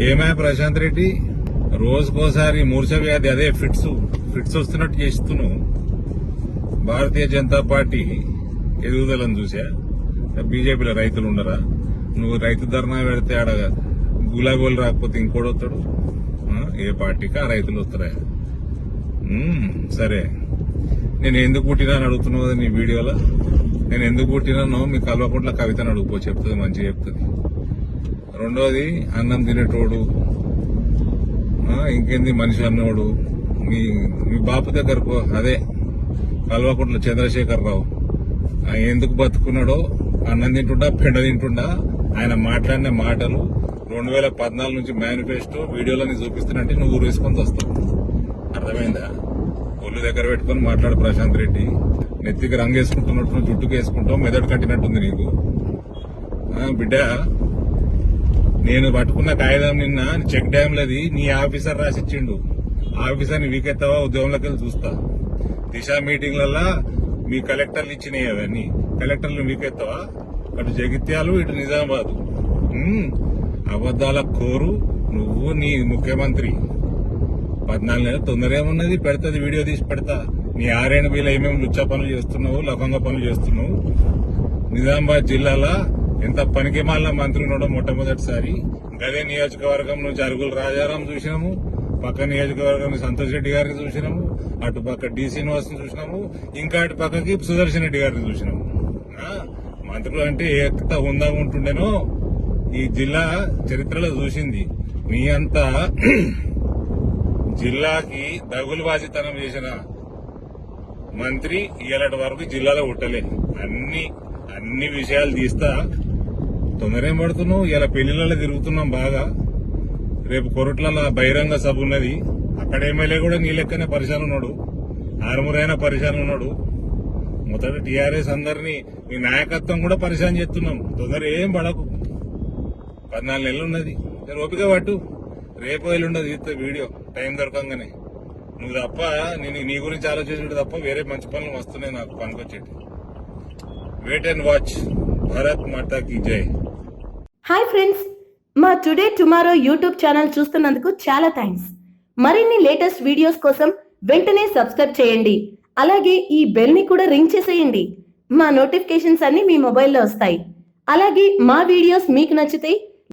ఏమా ప్రశాంత్ రెడ్డి రోజుకోసారి మూర్ఛ వ్యాధి అదే ఫిట్స్ వస్తున్నట్టు చేస్తున్నావు. భారతీయ జనతా పార్టీ ఎదుగుదలను చూసా. బీజేపీలో రైతులు ఉండరా? నువ్వు రైతు ధర్నా పెడితే ఆడ గులాబీలు రాకపోతే ఇంకోడొస్తాడు. ఏ పార్టీకా రైతులు వస్తారా? సరే, నేను ఎందుకు పుట్టినా అని అడుగుతున్నావు కదా నీ వీడియోలో. నేను ఎందుకు పుట్టినానో మీ కల్వకుంట్ల కవితను అడుగుపో, చెప్తుంది, మంచిగా చెప్తుంది. రెండోది, అన్నం తినేటోడు, ఇంకేంది మనిషి అన్నోడు. మీ బాపు దగ్గరకు అదే కల్వకుంట్ల చంద్రశేఖరరావు ఎందుకు బతుకున్నాడో, అన్నం తింటుండా పెండ తింటుండా ఆయన మాట్లాడిన మాటలు 2014 నుంచి మేనిఫెస్టో వీడియోలని చూపిస్తున్నట్టు నువ్వు వేసుకొని వస్తావు. అర్థమైందా? ఒళ్ళు దగ్గర పెట్టుకుని మాట్లాడు ప్రశాంత్ రెడ్డి. నెత్తికి రంగు వేసుకుంటున్నట్టు జుట్టుకు వేసుకుంటావు, మెదడు కట్టినట్టుంది నీకు. బిడ్డ, నేను పట్టుకున్న కాగితం నిన్న చెక్ డ్యాంలది నీ ఆఫీసర్ రాసిచ్చిండు. ఆఫీసర్ని వీకెత్తావా? ఉద్యోగంలోకి వెళ్ళి చూస్తా. దిశ మీటింగ్లల్లా మీ కలెక్టర్లు ఇచ్చినాయి అవన్నీ. కలెక్టర్లు వీకెత్తావా? అటు జగిత్యాలు, ఇటు నిజామాబాద్. అబద్దాల కోరు నువ్వు, నీ ముఖ్యమంత్రి. 14 నెలలు తొందర ఏమున్నది? పెడతాది, వీడియో తీసి పెడతా. నీ ఆర్ఎండ్బీలో ఏమేమి లుచ్చా పనులు చేస్తున్నావు, లకంగా పనులు చేస్తున్నావు. నిజామాబాద్ జిల్లాలో ఎంత పనికి మాలిన మంత్రి ఉన్నాడో మొట్టమొదటిసారి. గదే నియోజకవర్గం నుంచి అరుగుల రాజారాం చూసినాము, పక్క నియోజకవర్గం సంతోష్ రెడ్డి గారిని చూసినాము, అటు పక్క డి శ్రీనివాస్ ని చూసినాము, ఇంకా అటు పక్కకి సుదర్శన్ రెడ్డి గారిని చూసినాము. మంత్రులు అంటే ఎంత హుందాగా ఉంటుండేనో ఈ జిల్లా చరిత్రలో చూసింది. మీ అంతా జిల్లాకి దగులుబాజీతనం చేసిన మంత్రి ఇలాంటి వరకు జిల్లాలో ఉట్టలే. అన్ని విషయాలు తీస్తా. తొందరేం పడుతున్నావు? ఇలా పెళ్లిళ్ళలో తిరుగుతున్నాం బాగా. రేపు కొరట్ల బహిరంగ సభ ఉన్నది. అక్కడ ఎమ్మెల్యే కూడా నీ లెక్కనే పరిశాన్ ఉన్నాడు, ఆరుమూరైన పరిశాన్ ఉన్నాడు. మొదట టీఆర్ఎస్ అందరినీ నీ నాయకత్వం కూడా పరిశాన్ చేస్తున్నాం. తొందర ఏం పడకు. 14 నెలలు ఉన్నది, ఓపిక పట్టు. రేపు ఎల్లుండదు తీస్తే వీడియో టైం దొరకంగానే. నువ్వు తప్ప నేను నీ గురించి ఆలోచించడం తప్ప వేరే మంచి పనులు వస్తున్నాయి నాకు పనికొచ్చేటి. Wait and watch. భారత్ మాతా కీ జై. హాయ్ ఫ్రెండ్స్, మా టుడే టుమారో యూట్యూబ్ ఛానల్ చూస్తున్నందుకు చాలా థ్యాంక్స్. మరిన్ని లేటెస్ట్ వీడియోస్ కోసం వెంటనే సబ్స్క్రైబ్ చేయండి. అలాగే ఈ బెల్ ని కూడా రింగ్ చేసేయండి. మా నోటిఫికేషన్స్ అన్ని మీ మొబైల్లో వస్తాయి. అలాగే మా వీడియోస్ మీకు నచ్చితే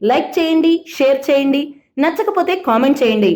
లైక్ చేయండి, షేర్ చేయండి, నచ్చకపోతే కామెంట్ చేయండి.